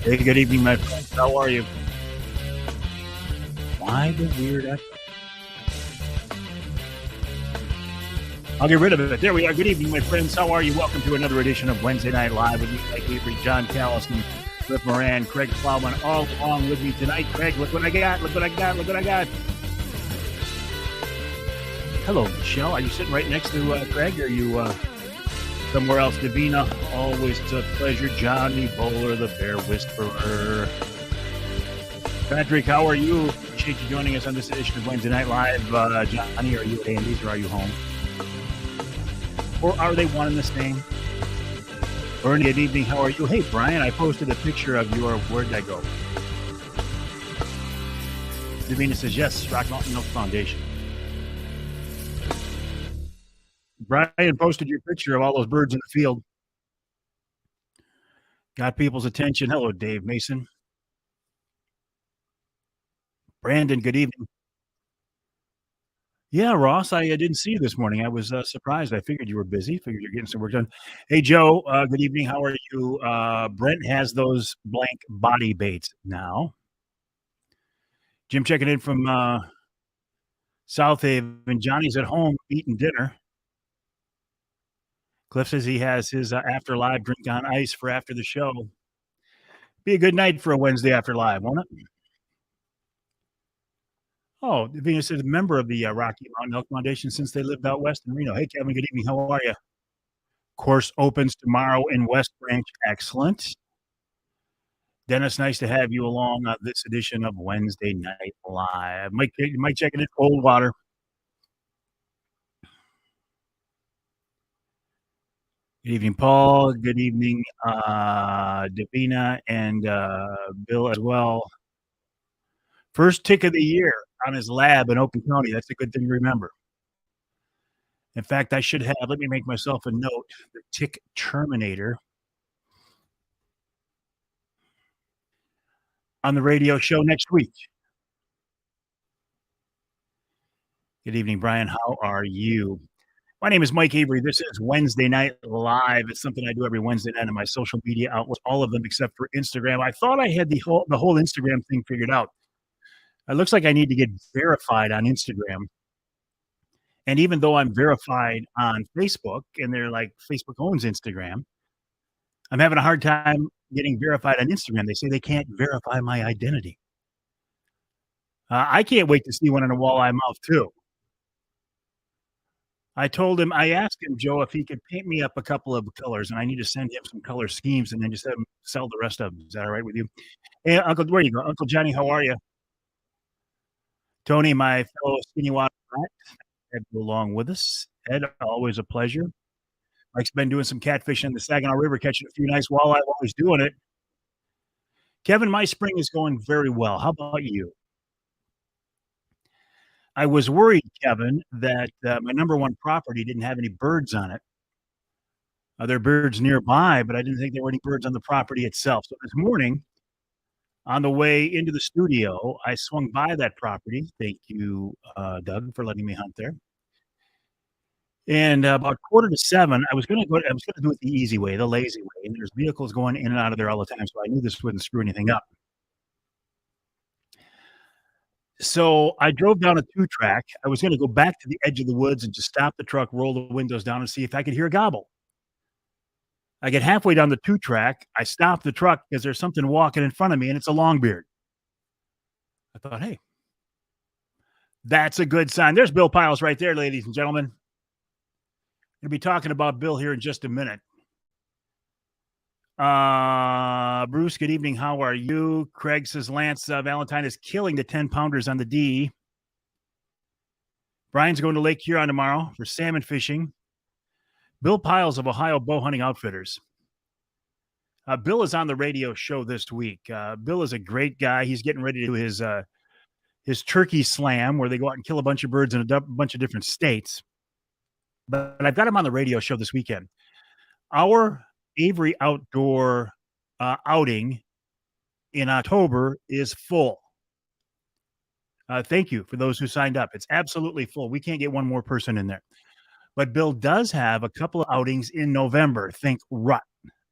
Hey, good evening, my friends. How are you? Why the weird echo? I'll get rid of it. There we are. Good evening, my friends. How are you? Welcome to another edition of Wednesday Night Live with me, Mike Avery, John Callison, Cliff Moran, Craig Plowman, all along with me tonight. Craig, look what I got. Look what I got. Look what I got. Hello, Michelle. Are you sitting right next to Craig? Or are you somewhere else? Davina, always a pleasure. Johnny Bowler, the Bear Whisperer. Patrick, how are you? Appreciate you joining us on this edition of Wednesday Night Live. Johnny, are you at Andy's or are you home? Or are they one and the same? Ernie, good evening. How are you? Hey, Brian, I posted a picture of your, where'd I go? Davina says, yes, Rock Mountain Milk Foundation. Brian posted your picture of all those birds in the field. Got people's attention. Hello, Dave Mason. Brandon, good evening. Yeah, Ross, I didn't see you this morning. I was surprised. I figured you were busy. Figured you're getting some work done. Hey, Joe, good evening. How are you? Brent has those blank body baits now. Jim checking in from South Haven. Johnny's at home eating dinner. Cliff says he has his after live drink on ice for after the show. Be a good night for a Wednesday after live, won't it? Oh, Venus is a member of the Rocky Mountain Elk Foundation since they lived out west in Reno. Hey, Kevin, good evening. How are you? Course opens tomorrow in West Branch. Excellent. Dennis, nice to have you along on this edition of Wednesday Night Live. Mike checking in cold water. Good evening, Paul. Good evening, Davina and Bill as well. First tick of the year on his lab in Oakland County. That's a good thing to remember. In fact, I should have, let me make myself a note, the tick terminator on the radio show next week. Good evening, Brian. How are you? My name is Mike Avery. This is Wednesday Night Live. It's something I do every Wednesday night on my social media outlets, all of them except for Instagram. I thought I had the whole Instagram thing figured out. It looks like I need to get verified on Instagram. And even though I'm verified on Facebook, and they're like, Facebook owns Instagram, I'm having a hard time getting verified on Instagram. They say they can't verify my identity. I can't wait to see one in a walleye mouth, too. I asked him, Joe, if he could paint me up a couple of colors, and I need to send him some color schemes and then just have him sell the rest of them. Is that all right with you? Hey, Uncle, where you go? Uncle Johnny, how are you? Tony, my fellow skinny water rat, Ed, along with us. Ed, always a pleasure. Mike's been doing some catfishing in the Saginaw River, catching a few nice walleye while he's doing it. Kevin, my spring is going very well. How about you? I was worried, Kevin, that my number one property didn't have any birds on it. There are birds nearby, but I didn't think there were any birds on the property itself. So this morning, on the way into the studio, I swung by that property. Thank you, Doug, for letting me hunt there. And about 6:45, I was going to do it the easy way, the lazy way. And there's vehicles going in and out of there all the time, so I knew this wouldn't screw anything up. So I drove down a 2-track. I was going to go back to the edge of the woods and just stop the truck, roll the windows down, and see if I could hear a gobble. I get halfway down the 2-track. I stop the truck because there's something walking in front of me, and it's a longbeard. I thought, hey, that's a good sign. There's Bill Piles right there, ladies and gentlemen. Going to be talking about Bill here in just a minute. Bruce, good evening. How are you? Craig says Lance Valentine is killing the 10-pounders on the D. Brian's going to Lake Huron tomorrow for salmon fishing. Bill Piles of Ohio Bow Hunting Outfitters. Bill is on the radio show this week. Bill is a great guy. He's getting ready to do his turkey slam where they go out and kill a bunch of birds in a bunch of different states. But I've got him on the radio show this weekend. Our Avery Outdoor outing in October is full. Thank you for those who signed up. It's absolutely full. We can't get one more person in there. But Bill does have a couple of outings in November. Think Rut,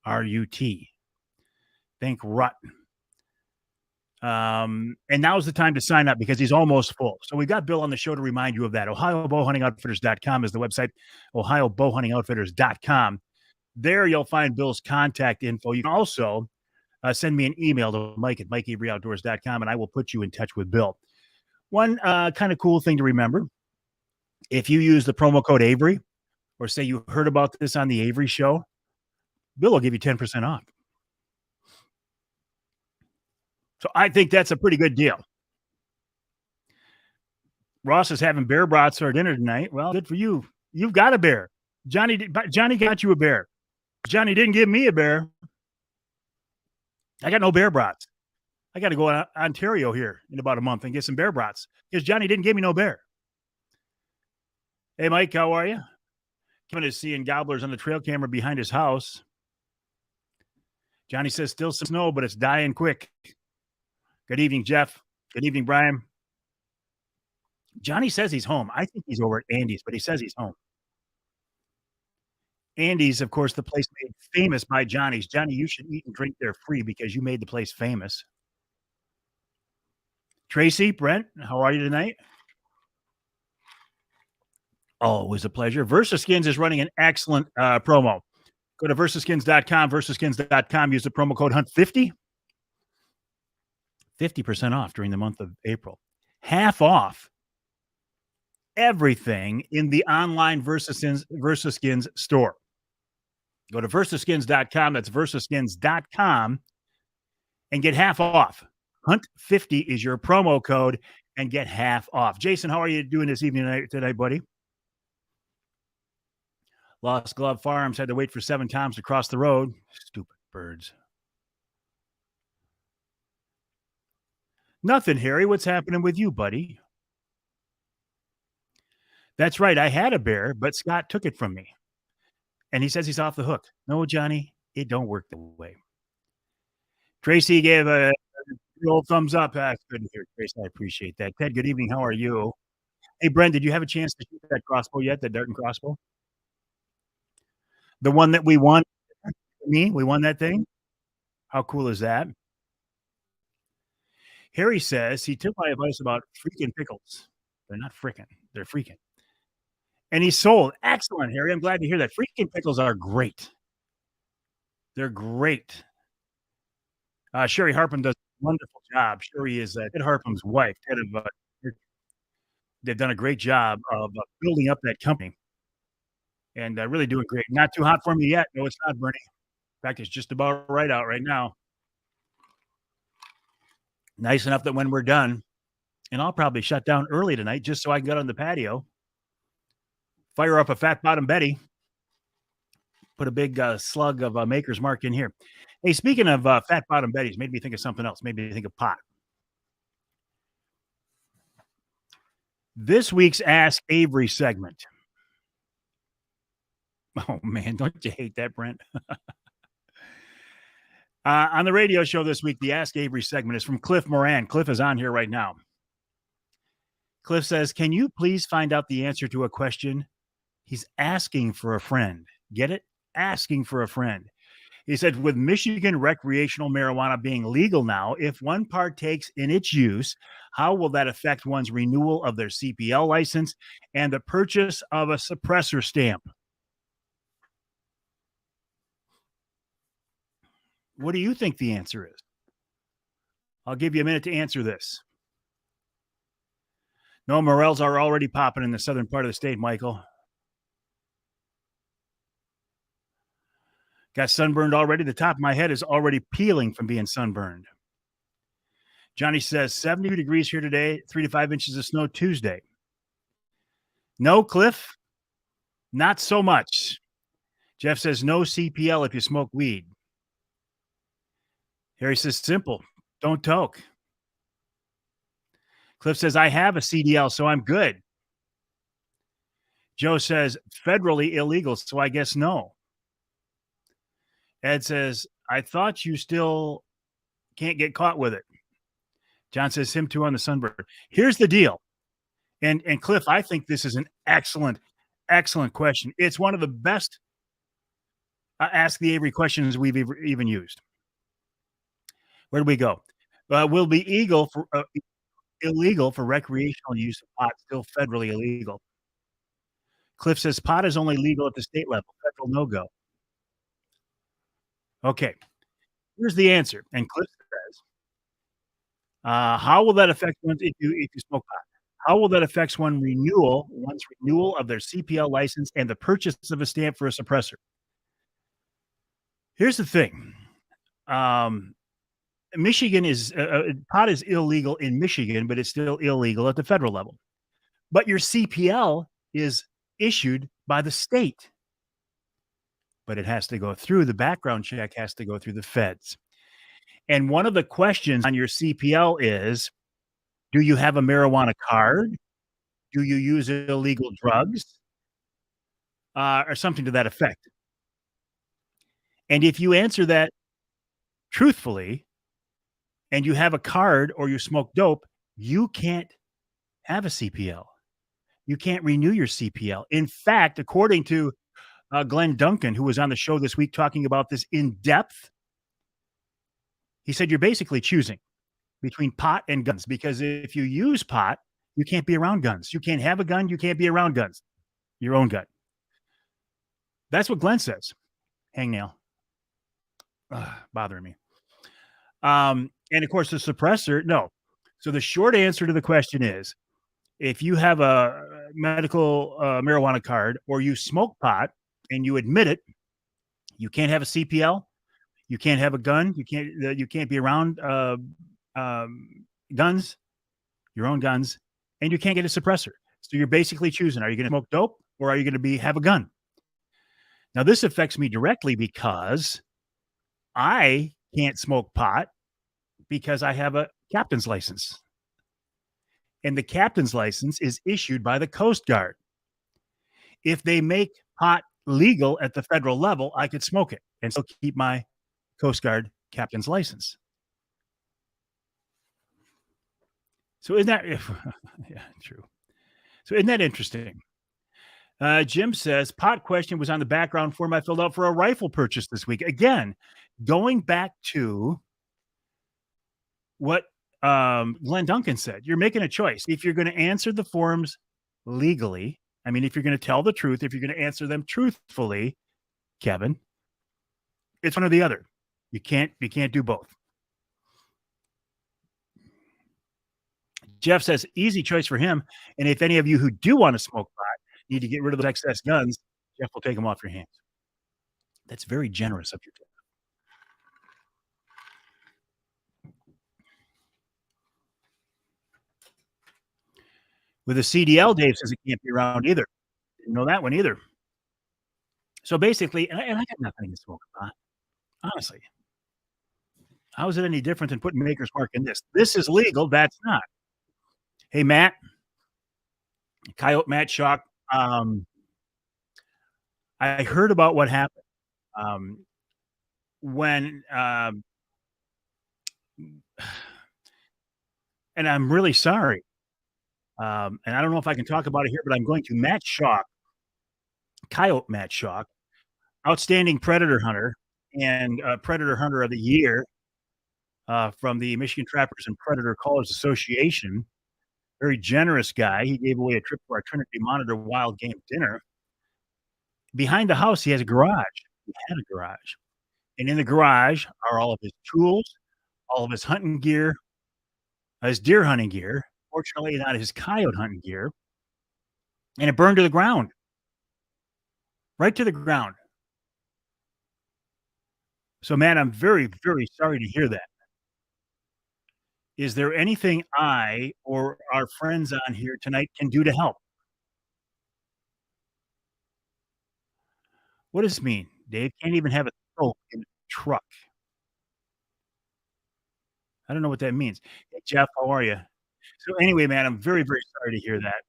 R-U-T. Think Rut. And now's the time to sign up because he's almost full. So we got Bill on the show to remind you of that. OhioBowhuntingoutfitters.com is the website. OhioBowhuntingoutfitters.com. There you'll find Bill's contact info. You can also send me an email to Mike at MikeAveryOutdoors.com, and I will put you in touch with Bill. One kind of cool thing to remember, if you use the promo code Avery, or say you heard about this on the Avery show, Bill will give you 10% off. So I think that's a pretty good deal. Ross is having bear brats for dinner tonight. Well, good for you. You've got a bear. Johnny got you a bear. Johnny didn't give me a bear. I got no bear brats. I got to go to Ontario here in about a month and get some bear brats because Johnny didn't give me no bear. Hey, Mike, how are you? Coming to seeing gobblers on the trail camera behind his house. Johnny says still some snow, but it's dying quick. Good evening, Jeff. Good evening, Brian. Johnny says he's home. I think he's over at Andy's, but he says he's home. Andy's, of course, the place made famous by Johnny's. Johnny, you should eat and drink there free because you made the place famous. Tracy, Brent, how are you tonight? Always a pleasure. VersaSkins is running an excellent promo. Go to versaskins.com, versaskins.com. Use the promo code HUNT50. 50% off during the month of April. Half off everything in the online VersaSkins store. Go to versaskins.com. That's versaskins.com and get half off. HUNT50 is your promo code and get half off. Jason, how are you doing this evening tonight, buddy? Lost Glove Farms had to wait for 7 times to cross the road. Stupid birds. Nothing, Harry. What's happening with you, buddy? That's right. I had a bear, but Scott took it from me. And he says he's off the hook. No, Johnny, it don't work the way. Tracy gave a old thumbs up. That's good to hear, Tracy. I appreciate that. Ted, good evening. How are you? Hey, Brent, did you have a chance to shoot that crossbow yet, the Darton crossbow? The one that we won? We won that thing? How cool is that? Harry says he took my advice about freaking pickles. They're not frickin'. They're freaking. And he sold. Excellent, Harry. I'm glad to hear that. Freaking pickles are great. They're great. Sherry Harpin does a wonderful job. Sherry is Ted Harpin's wife. They've done a great job of building up that company and really doing great. Not too hot for me yet. No, it's not, Bernie. In fact, it's just about right out right now. Nice enough that when we're done, and I'll probably shut down early tonight just so I can get on the patio, fire up a Fat Bottom Betty, put a big slug of Maker's Mark in here. Hey, speaking of Fat Bottom Betties, made me think of something else. Made me think of pot. This week's Ask Avery segment. Oh, man, don't you hate that, Brent? On the radio show this week, the Ask Avery segment is from Cliff Moran. Cliff is on here right now. Cliff says, can you please find out the answer to a question? He's asking for a friend. Get it? Asking for a friend. He said, with Michigan recreational marijuana being legal now, if one partakes in its use, how will that affect one's renewal of their CPL license and the purchase of a suppressor stamp? What do you think the answer is? I'll give you a minute to answer this. No, morels are already popping in the southern part of the state, Michael. Got sunburned already. The top of my head is already peeling from being sunburned. Johnny says 72 degrees here today, 3 to 5 inches of snow Tuesday. No, Cliff, not so much. Jeff says no CPL if you smoke weed. Harry says simple, don't toke. Cliff says I have a CDL, so I'm good. Joe says federally illegal, so I guess no. Ed says, I thought you still can't get caught with it. John says him too on the sunburn. Here's the deal. And Cliff, I think this is an excellent question. It's one of the best Ask the Avery questions we've even used. Where do we go? Will be eagle for illegal for recreational use of pot, still federally illegal. Cliff says pot is only legal at the state level, federal no go. Okay, here's the answer. And Cliff says, how will that affect one if you smoke pot? How will that affect one's renewal of their CPL license and the purchase of a stamp for a suppressor? Here's the thing. Um, Michigan is pot is illegal in Michigan, but it's still illegal at the federal level. But your CPL is issued by the state, but it has to go through the background check, has to go through the feds. And one of the questions on your CPL is, do you have a marijuana card? Do you use illegal drugs? Or something to that effect. And if you answer that truthfully and you have a card or you smoke dope, you can't have a CPL. You can't renew your CPL. In fact, according to Glenn Duncan, who was on the show this week talking about this in depth, he said you're basically choosing between pot and guns because if you use pot, you can't be around guns. You can't have a gun. You can't be around guns. Your own gun. That's what Glenn says. Hangnail. Bothering me. And of course, the suppressor, no. So the short answer to the question is if you have a medical marijuana card or you smoke pot and you admit it, you can't have a CPL, you can't have a gun, you can't be around guns, your own guns, and you can't get a suppressor. So you're basically choosing: are you going to smoke dope or are you going to have a gun? Now this affects me directly because I can't smoke pot because I have a captain's license. And the captain's license is issued by the Coast Guard. If they make pot legal at the federal level, I could smoke it and still keep my Coast Guard captain's license. So isn't that yeah, true. So isn't that interesting? Jim says pot question was on the background form I filled out for a rifle purchase this week. Again, going back to what Glenn Duncan said, you're making a choice. If you're going to answer the forms legally, I mean, if you're going to tell the truth, if you're going to answer them truthfully, Kevin, it's one or the other. You can't do both. Jeff says easy choice for him. And if any of you who do want to smoke pot need to get rid of those excess guns, Jeff will take them off your hands. That's very generous of you. With a CDL, Dave says it can't be around either. Didn't know that one either. So basically, and I got nothing to smoke pot, honestly. How is it any different than putting Maker's Mark in this? This is legal. That's not. Hey, Matt. Coyote Matt Shock. I heard about what happened when, and I'm really sorry. And I don't know if I can talk about it here, but I'm going to. Matt Shock, Coyote Matt Shock, outstanding predator hunter and predator hunter of the year from the Michigan Trappers and Predator Callers Association. Very generous guy. He gave away a trip to our Trinity Monitor wild game dinner. Behind the house, he has a garage. He had a garage. And in the garage are all of his tools, all of his hunting gear, his deer hunting gear. Fortunately, not his coyote hunting gear. And it burned to the ground. Right to the ground. So, man, I'm very, very sorry to hear that. Is there anything I or our friends on here tonight can do to help? What does this mean? Dave can't even have a scope in a truck. I don't know what that means. Hey, Jeff, how are you? So anyway, man, I'm very, very sorry to hear that.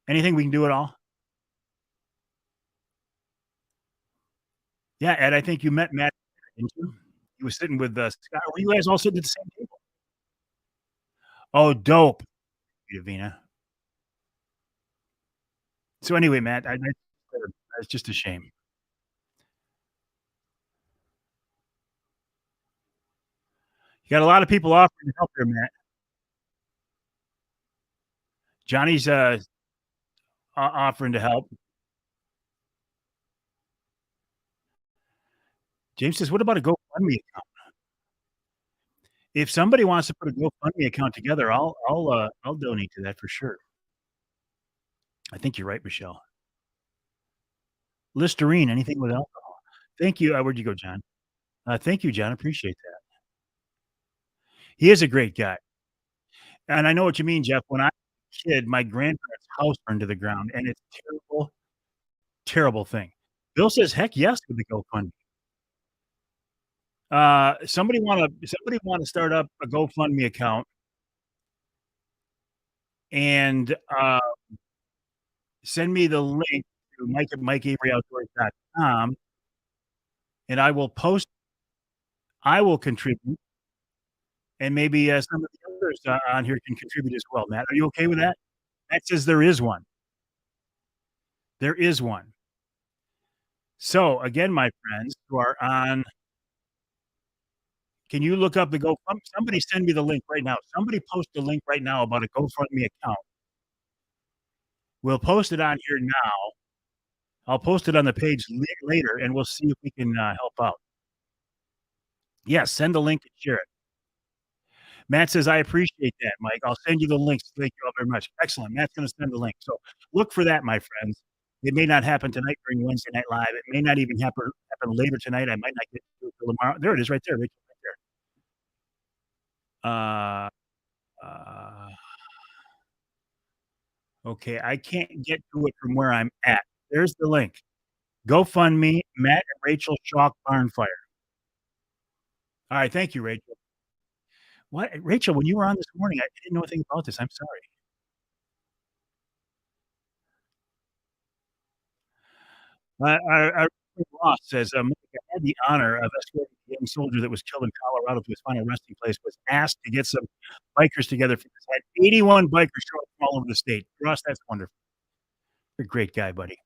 Anything we can do at all? Yeah, Ed, I think you met Matt, didn't you? He was sitting with Scott. Were you guys all sitting at the same table? Oh, dope, Davina. So anyway, Matt, that's just a shame. Got a lot of people offering to help here, Matt. Johnny's offering to help. James says, "What about a GoFundMe account? If somebody wants to put a GoFundMe account together, I'll donate to that for sure." I think you're right, Michelle. Listerine, anything with alcohol. Thank you. Where'd you go, John? Thank you, John. Appreciate that. He is a great guy, and I know what you mean, Jeff. When I was a kid, my grandparents' house burned to the ground, and it's a terrible, terrible thing. Bill says, "Heck yes" with the GoFundMe. Somebody wanna start up a GoFundMe account and, send me the link to Mike at MikeAveryOutdoors.com, and I will contribute, and maybe, some of the others, on here can contribute as well. Matt, are you okay with that? Matt says there is one. There is one. So, again, my friends who are on, can you look up the somebody send me the link right now. Somebody post a link right now about a GoFundMe account. We'll post it on here now. I'll post it on the page later, and we'll see if we can, help out. Yes, send the link and share it. Matt says, "I appreciate that, Mike. I'll send you the links. Thank you all very much." Excellent. Matt's gonna send the link. So look for that, my friends. It may not happen tonight during Wednesday Night Live. It may not even happen later tonight. I might not get to it till tomorrow. There it is right there, Rachel, right there. Uh, okay, I can't get to it from where I'm at. There's the link. GoFundMe, Matt and Rachel Chalk Barn Fire. All right, thank you, Rachel. What, Rachel? When you were on this morning, I didn't know anything about this. I'm sorry. Our Ross says, "Mike, I had the honor of escorting a young soldier that was killed in Colorado to his final resting place. Was asked to get some bikers together for this. Had 81 bikers show up from all over the state. Ross, that's wonderful. You're a great guy, buddy."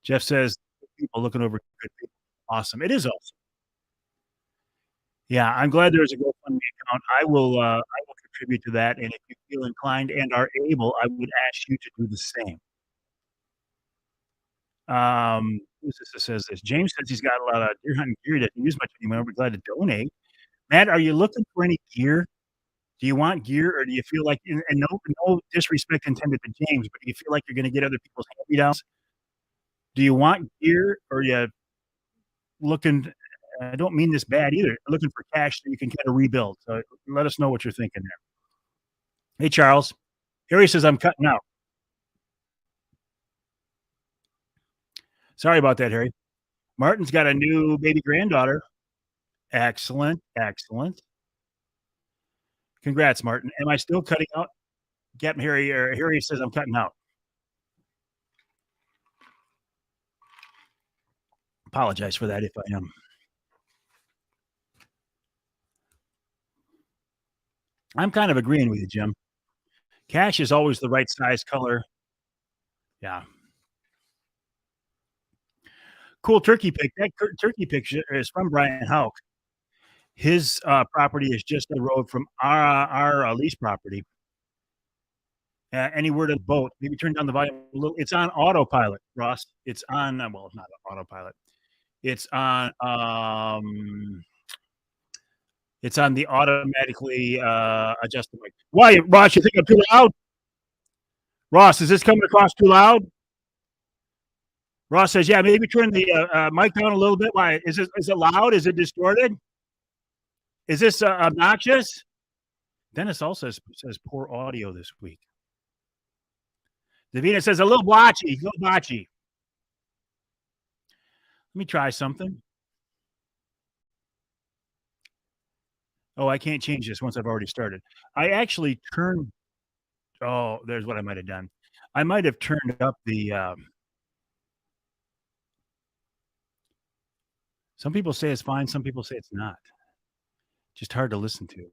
Jeff says, "People looking over good people. Awesome. It is awesome." Yeah, I'm glad there's a GoFundMe account. I will contribute to that, and if you feel inclined and are able, I would ask you to do the same. Who's this that says this? James says he's got a lot of deer hunting gear he doesn't use much anymore. We're glad to donate. Matt, are you looking for any gear? Do you want gear, or do you feel like, and no disrespect intended to James, but do you feel like you're gonna get other people's hand-me-downs? Do you want gear, or are you looking, I don't mean this bad either, looking for cash so you can kinda rebuild? So let us know what you're thinking there. Hey, Charles. Harry says, "I'm cutting out." Sorry about that, Harry. Martin's got a new baby granddaughter. Excellent, excellent. Congrats, Martin. Am I still cutting out? Captain Harry, or Harry says I'm cutting out. Apologize for that if I am. I'm kind of agreeing with you, Jim. Cash is always the right size, color. Yeah. Cool turkey pic. That turkey picture is from Brian Hauk. His property is just the road from our lease property. Any word of boat? Maybe turn down the volume a little. It's on autopilot, Ross. It's on, well, not autopilot. It's on it's on the automatically adjusted mic. Why, Ross? You think I'm too loud? Ross, is this coming across too loud? Ross says, "Yeah, maybe turn the mic down a little bit. Why is it loud? Is it distorted? Is this obnoxious?" Dennis also says poor audio this week. Davina says a little blotchy, a little blotchy. Let me try something. Oh, I can't change this once I've already started. I actually turned. Oh, there's what I might have done. I might have turned up the. Some people say it's fine. Some people say it's not. Just hard to listen to.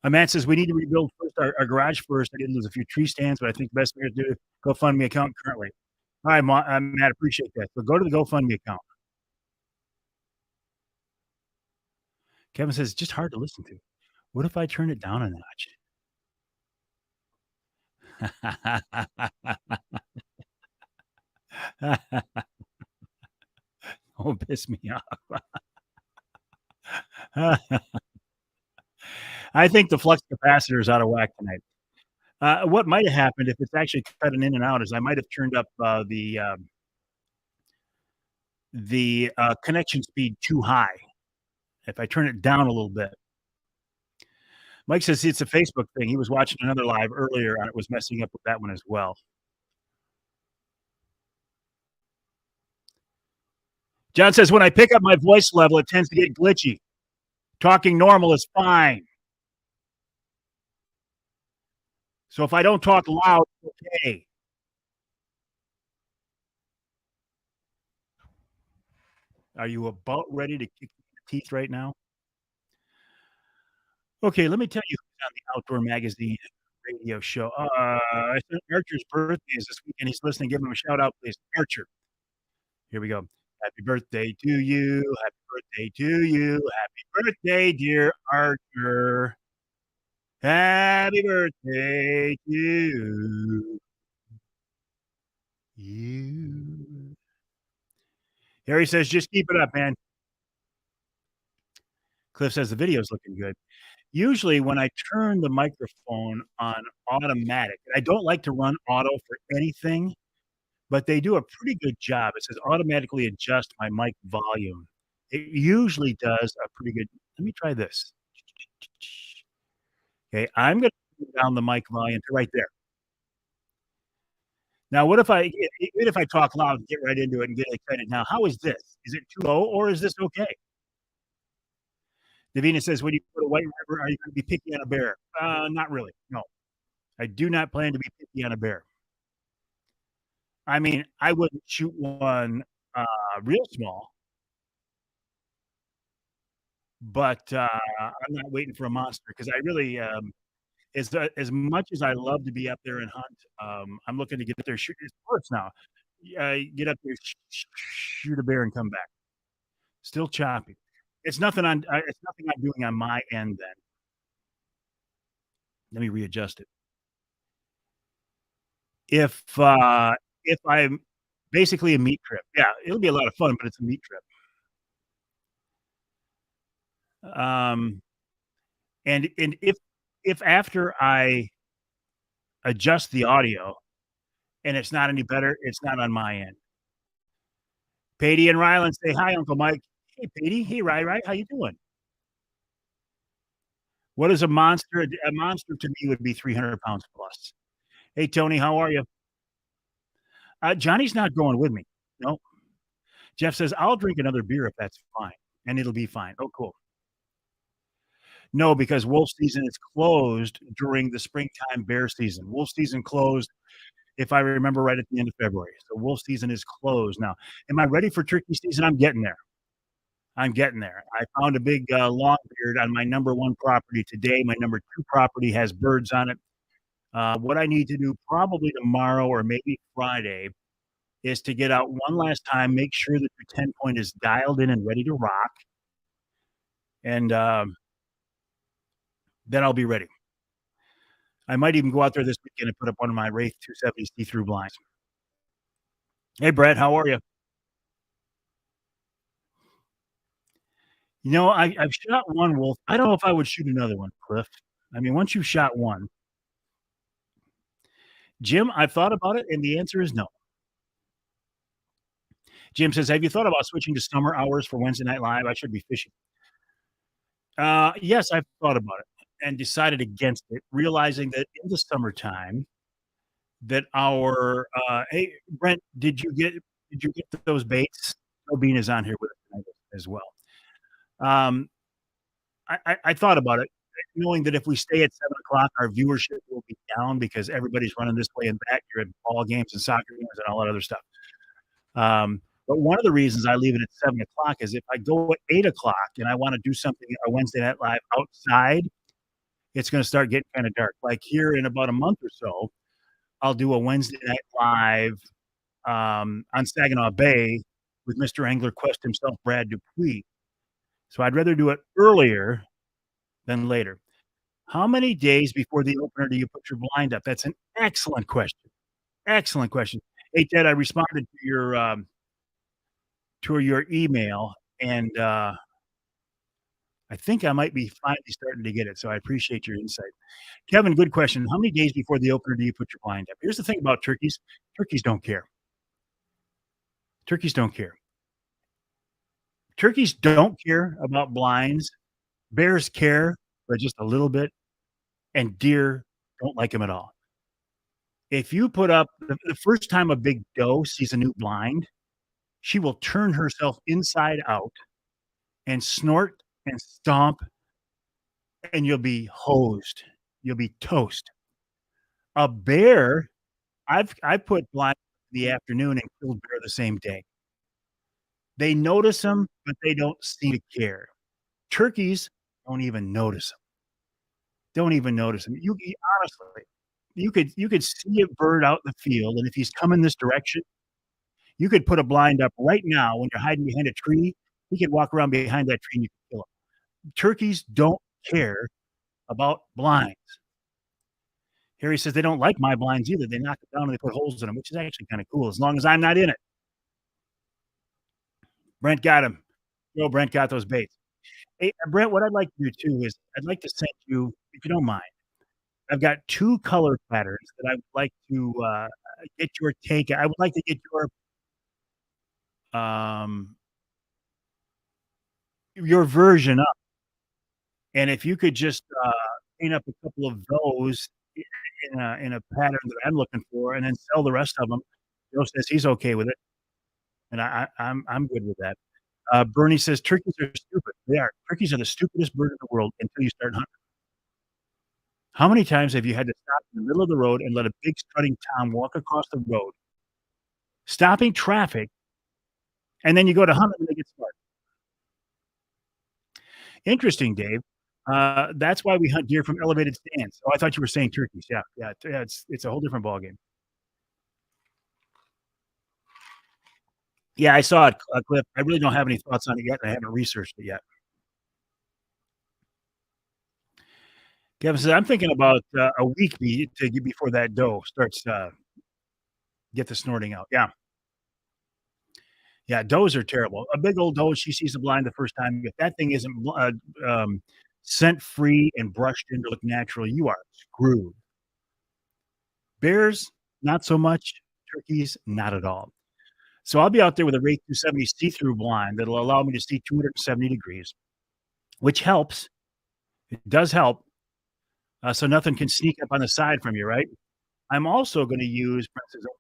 Matt says we need to rebuild first our garage first. I did lose a few tree stands, but I think the best way to do it, GoFundMe account currently. All right, Matt, appreciate that. So go to the GoFundMe account. Kevin says, "Just hard to listen to." What if I turn it down a notch? Don't piss me off. I think the flux capacitor is out of whack tonight. What might have happened if it's actually cutting in and out is I might have turned up the connection speed too high. If I turn it down a little bit. Mike says it's a Facebook thing. He was watching another live earlier, and it was messing up with that one as well. John says, when I pick up my voice level, it tends to get glitchy. Talking normal is fine. So if I don't talk loud, it's okay. Are you about ready to kick your teeth right now? Okay, let me tell you who's on the Outdoor Magazine radio show. Archer's birthday is this weekend. He's listening. Give him a shout out, please. Archer. Here we go. Happy birthday to you. Happy birthday to you. Happy birthday, dear Archer. Happy birthday to you. Harry says, just keep it up, man. Cliff says the video's looking good. Usually, when I turn the microphone on automatic, I don't like to run auto for anything, but they do a pretty good job. It says automatically adjust my mic volume. It usually does a pretty good. Let me try this. Okay, I'm going to turn down the mic volume to right there. Now, what if even if I talk loud and get right into it and get excited? Now, how is this? Is it too low or is this okay? Davina says, when you go to White River, are you going to be picky on a bear? Not really. No, I do not plan to be picky on a bear. I mean, I wouldn't shoot one real small, but I'm not waiting for a monster because I really, as much as I love to be up there and hunt, I'm looking to get there. Shoot sports now. Get up there, shoot a bear, and come back. Still choppy. It's nothing on. It's nothing I'm doing on my end. Then let me readjust it. If I'm basically a meat trip, yeah, it'll be a lot of fun, but it's a meat trip. And if after I adjust the audio and it's not any better, it's not on my end. Patty and Ryland say hi, Uncle Mike. Hey, Patty. Hey, Ry. How you doing? What is a monster? A monster to me would be 300 pounds plus. Hey, Tony, how are you? Johnny's not going with me. No. Jeff says, I'll drink another beer if that's fine. And it'll be fine. Oh, cool. No, because wolf season is closed during the springtime bear season. Wolf season closed, if I remember right, at the end of February. So wolf season is closed now. Am I ready for turkey season? I'm getting there. I'm getting there. I found a big long beard on my number one property today. My number two property has birds on it. What I need to do probably tomorrow or maybe Friday is to get out one last time, make sure that your 10 point is dialed in and ready to rock. And then I'll be ready. I might even go out there this weekend and put up one of my Wraith 270 see-through blinds. Hey, Brett, how are you? You know, I've shot one wolf. I don't know if I would shoot another one, Cliff. I mean, once you've shot one, Jim, I've thought about it, and the answer is no. Jim says, have you thought about switching to summer hours for Wednesday Night Live? I should be fishing. Yes, I've thought about it and decided against it, realizing that in the summertime, that our hey Brent, did you get those baits? Bean is on here with us tonight as well. I thought about it, knowing that if we stay at 7 o'clock, our viewership will be down because everybody's running this way and that. You're at ball games and soccer games and all that other stuff. But one of the reasons I leave it at 7 o'clock is if I go at 8 o'clock and I want to do something a Wednesday Night Live outside, it's going to start getting kind of dark. Like here in about a month or so, I'll do a Wednesday Night Live on Saginaw Bay with Mr. Angler Quest himself, Brad Dupuis. So I'd rather do it earlier than later. How many days before the opener do you put your blind up? That's an excellent question. Excellent question. Hey, Ted, I responded to your email, and I think I might be finally starting to get it, so I appreciate your insight. Kevin, good question. How many days before the opener do you put your blind up? Here's the thing about turkeys. Turkeys don't care. Turkeys don't care. Turkeys don't care about blinds. Bears care, but just a little bit, and deer don't like them at all. If you put up the first time a big doe sees a new blind, she will turn herself inside out and snort and stomp, and you'll be hosed. You'll be toast. A bear, I've put blinds in the afternoon and killed bear the same day. They notice them, but they don't seem to care. Turkeys don't even notice them. Don't even notice them. You honestly, you could see a bird out in the field, and if he's coming this direction, you could put a blind up right now when you're hiding behind a tree. He could walk around behind that tree and you can kill him. Turkeys don't care about blinds. Harry says they don't like my blinds either. They knock them down and they put holes in them, which is actually kind of cool as long as I'm not in it. Brent got him. Yo, Brent got those baits. Hey, Brent, what I'd like to do too is I'd like to send you, if you don't mind, I've got 2 color patterns that I would like to get your take. I would like to get um, your version up. And if you could just paint up a couple of those in a pattern that I'm looking for, and then sell the rest of them. Joe says he's okay with it, and I'm good with that. Bernie says turkeys are stupid. They are. Turkeys are the stupidest bird in the world until you start hunting. How many times have you had to stop in the middle of the road and let a big strutting tom walk across the road, stopping traffic, and then you go to hunt them and they get smart? Interesting, Dave. That's why we hunt deer from elevated stands. Oh, I thought you were saying turkeys. Yeah, yeah, it's a whole different ballgame. Yeah, I saw it, Cliff. I really don't have any thoughts on it yet, and I haven't researched it yet. Kevin says, "I'm thinking about a week before that doe starts get the snorting out." Yeah, yeah, does are terrible. A big old doe, she sees a blind the first time. If that thing isn't scent free and brushed in to look natural, you are screwed. Bears, not so much. Turkeys, not at all. So I'll be out there with a Ray 270 see-through blind that'll allow me to see 270 degrees, which helps. It does help. So nothing can sneak up on the side from you, right? I'm also going to use,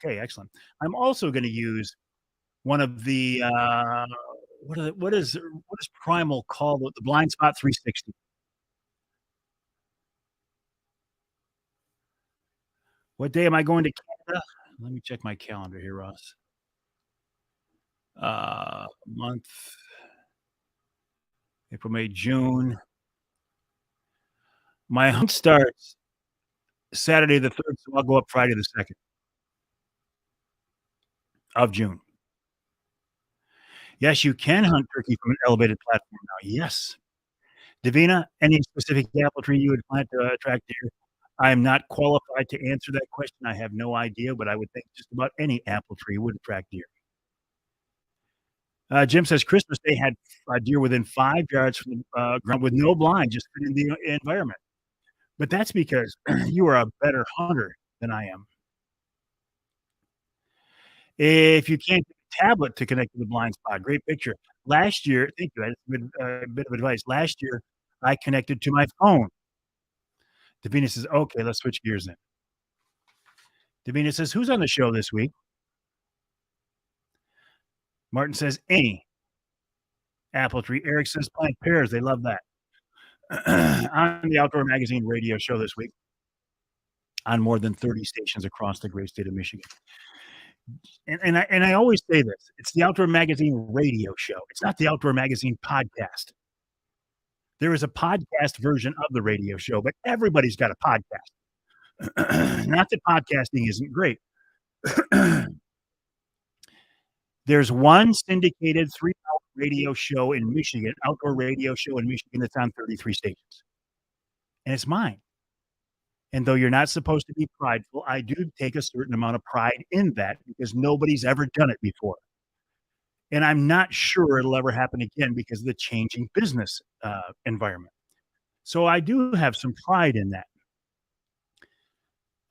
okay, excellent. I'm also going to use one of the, what is Primal called? The Blind Spot 360. What day am I going to Canada? Let me check my calendar here, Ross. Month, April, May, June. My hunt starts Saturday the 3rd, so I'll go up Friday the 2nd of June. Yes, you can hunt turkey from an elevated platform now. Yes. Davina, any specific apple tree you would plant to attract deer? I am not qualified to answer that question. I have no idea, but I would think just about any apple tree would attract deer. Jim says Christmas Day had deer within 5 yards from the ground with no blind, just in the environment. But that's because you are a better hunter than I am. If you can't get a tablet to connect to the blind spot, great picture. Last year, thank you. That's a bit of advice. Last year, I connected to my phone. Davina says, okay, let's switch gears then. Davina says, who's on the show this week? Martin says, any apple tree. Eric says, plant pears. They love that. On the Outdoor Magazine radio show this week, on more than 30 stations across the great state of Michigan. And I always say this, it's the Outdoor Magazine radio show. It's not the Outdoor Magazine podcast. There is a podcast version of the radio show, but everybody's got a podcast. Not that podcasting isn't great. There's one syndicated 3-hour radio show in Michigan, outdoor radio show in Michigan that's on 33 stations, and it's mine. And though you're not supposed to be prideful, I do take a certain amount of pride in that because nobody's ever done it before. And I'm not sure it'll ever happen again because of the changing business environment. So I do have some pride in that.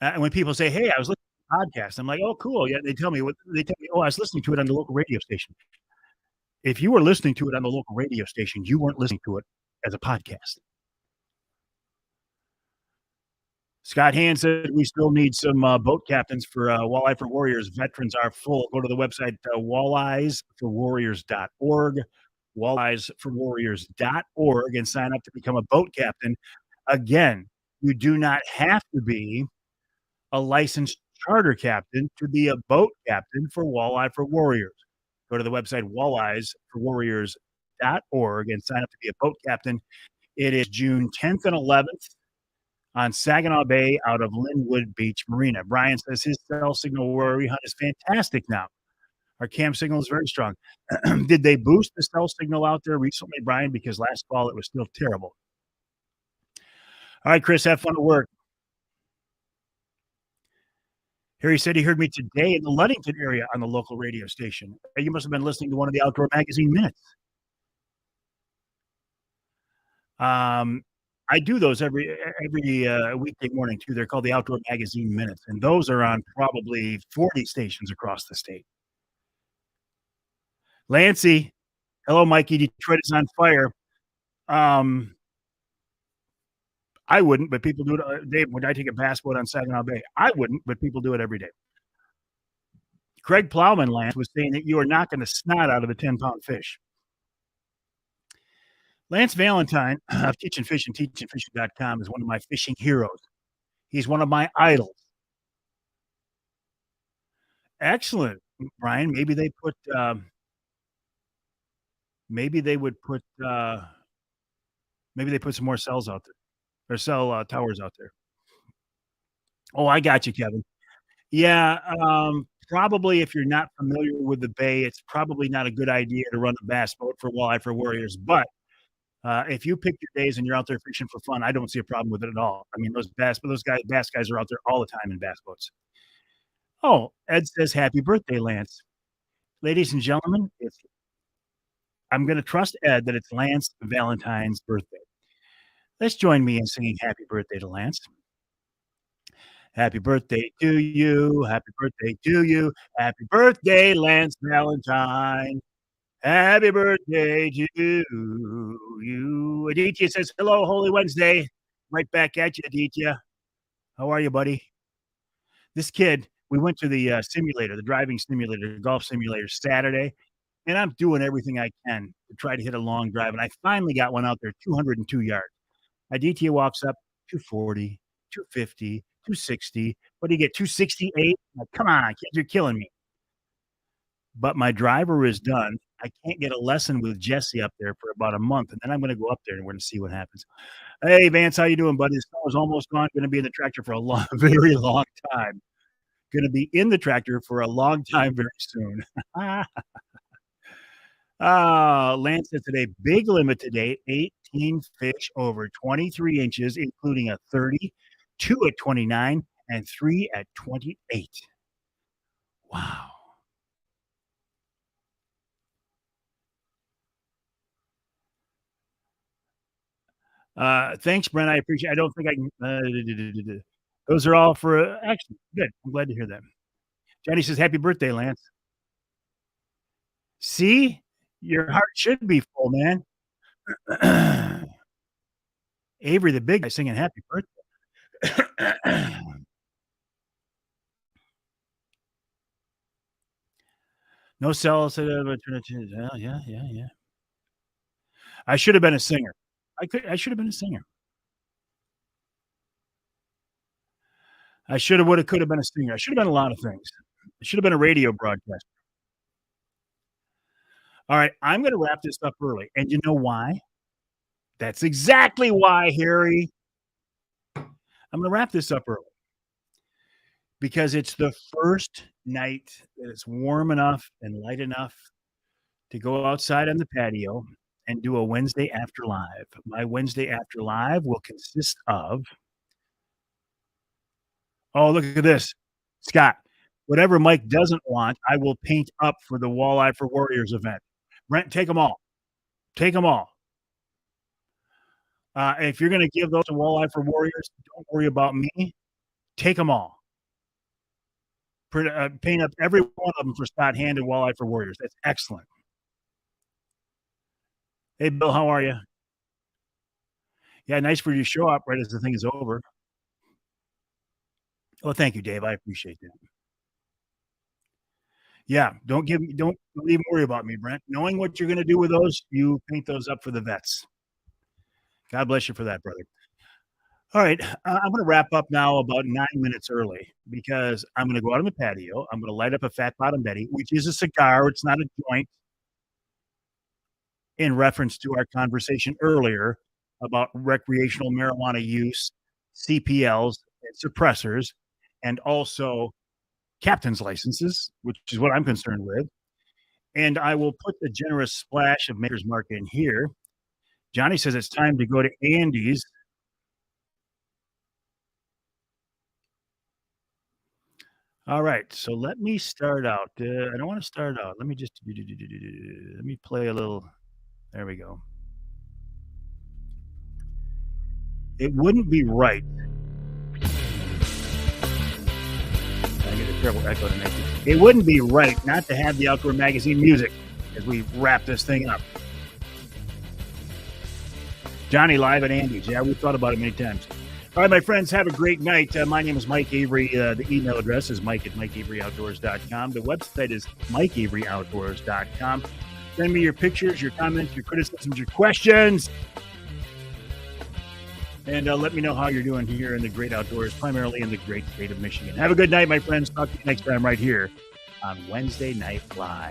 And when people say, "Hey, I was listening to a podcast," I'm like, "Oh, cool." Yeah, they tell me, "Oh, I was listening to it on the local radio station." If you were listening to it on the local radio station, you weren't listening to it as a podcast. Scott Hand said we still need some boat captains for Walleye for Warriors. Veterans are full. Go to the website walleyesforwarriors.org, walleyesforwarriors.org, and sign up to become a boat captain. Again, you do not have to be a licensed charter captain to be a boat captain for Walleye for Warriors. Go to the website walleyesforwarriors.org and sign up to be a boat captain. It is June 10th and 11th on Saginaw Bay out of Linwood Beach Marina. Brian says his cell signal where we hunt is fantastic now. Our cam signal is very strong. Did they boost the cell signal out there recently, Brian? Because last fall it was still terrible. All right, Chris, have fun at work. Harry said he heard me today in the Ludington area on the local radio station. You must have been listening to one of the Outdoor Magazine Minutes. I do those every weekday morning too. They're called the Outdoor Magazine Minutes, and those are on probably 40 stations across the state. Lancy, hello, Mikey. Detroit is on fire. I wouldn't, but people do it. Dave, would I take a bass boat on Saginaw Bay? I wouldn't, but people do it every day. Craig Plowman, Lance, was saying that you are knocking the snot out of a 10-pound fish. Lance Valentine of Teaching Fish and teachingfishing.com is one of my fishing heroes. He's one of my idols. Excellent, Brian. Maybe they would put some more cells out there or cell towers out there. Oh, I got you, Kevin. Yeah, probably if you're not familiar with the bay, it's probably not a good idea to run a bass boat for Walleye for Warriors. But if you pick your days and you're out there fishing for fun, I don't see a problem with it at all. I mean, those bass guys are out there all the time in bass boats. Oh, Ed says, "Happy birthday, Lance." Ladies and gentlemen, I'm going to trust Ed that it's Lance Valentine's birthday. Let's join me in singing happy birthday to Lance. Happy birthday to you. Happy birthday to you. Happy birthday, Lance Valentine. Happy birthday to you. Aditya says, "Hello, Holy Wednesday." Right back at you, Aditya. How are you, buddy? This kid, we went to the simulator, the driving simulator, the golf simulator Saturday, and I'm doing everything I can to try to hit a long drive. And I finally got one out there, 202 yards. Aditya walks up, 240, 250, 260. What do you get, 268? Like, come on, kid, you're killing me. But my driver is done. I can't get a lesson with Jesse up there for about a month, and then I'm going to go up there and we're going to see what happens. Hey, Vance, how you doing, buddy? The snow is almost gone. Going to be in the tractor for a very long time. Going to be in the tractor for a long time very soon. Lance said today, big limit today, 18 fish over 23 inches, including a 30, 2 at 29, and 3 at 28. Wow. Thanks, Brent. I appreciate it. I don't think I can. Those are all for action. Good. I'm glad to hear that. Jenny says, "Happy birthday, Lance." See, your heart should be full, man. Avery, the big guy, singing happy birthday. No cells. Yeah. I should have been a singer. I should have been a singer. I should have, would have, could have been a singer. I should have been a lot of things. I should have been a radio broadcaster. All right, I'm going to wrap this up early. And you know why? That's exactly why, Harry. I'm going to wrap this up early because it's the first night that it's warm enough and light enough to go outside on the patio and do a Wednesday after live. My Wednesday after live will consist of oh, look at this, Scott. Whatever Mike doesn't want, I will paint up for the Walleye for Warriors event. Brent, take them all. Take them all. If you're going to give those to Walleye for Warriors, don't worry about me. Take them all. Paint up every one of them for Scott Hand and Walleye for Warriors. That's excellent. Hey, Bill, how are you? Yeah, nice for you to show up right as the thing is over. Oh, thank you, Dave. I appreciate that. Yeah, don't even worry about me, Brent. Knowing what you're going to do with those, you paint those up for the vets. God bless you for that, brother. All right, I'm going to wrap up now about 9 minutes early because I'm going to go out on the patio. I'm going to light up a Fat Bottom Betty, which is a cigar. It's not a joint, in reference to our conversation earlier about recreational marijuana use, CPLs, and suppressors, and also captain's licenses, which is what I'm concerned with. And I will put the generous splash of Maker's Mark in here. Johnny says it's time to go to Andy's. All right, so let me start out. I don't want to start out. Let me just let me play a little. There we go. It wouldn't be right. I get a terrible echo tonight. It wouldn't be right not to have the Outdoor Magazine music as we wrap this thing up. Johnny live at Andy's. Yeah, we've thought about it many times. All right, my friends, have a great night. My name is Mike Avery. The email address is mike@mikeaveryoutdoors.com. The website is mikeaveryoutdoors.com. Send me your pictures, your comments, your criticisms, your questions. And let me know how you're doing here in the great outdoors, primarily in the great state of Michigan. Have a good night, my friends. Talk to you next time right here on Wednesday Night Live.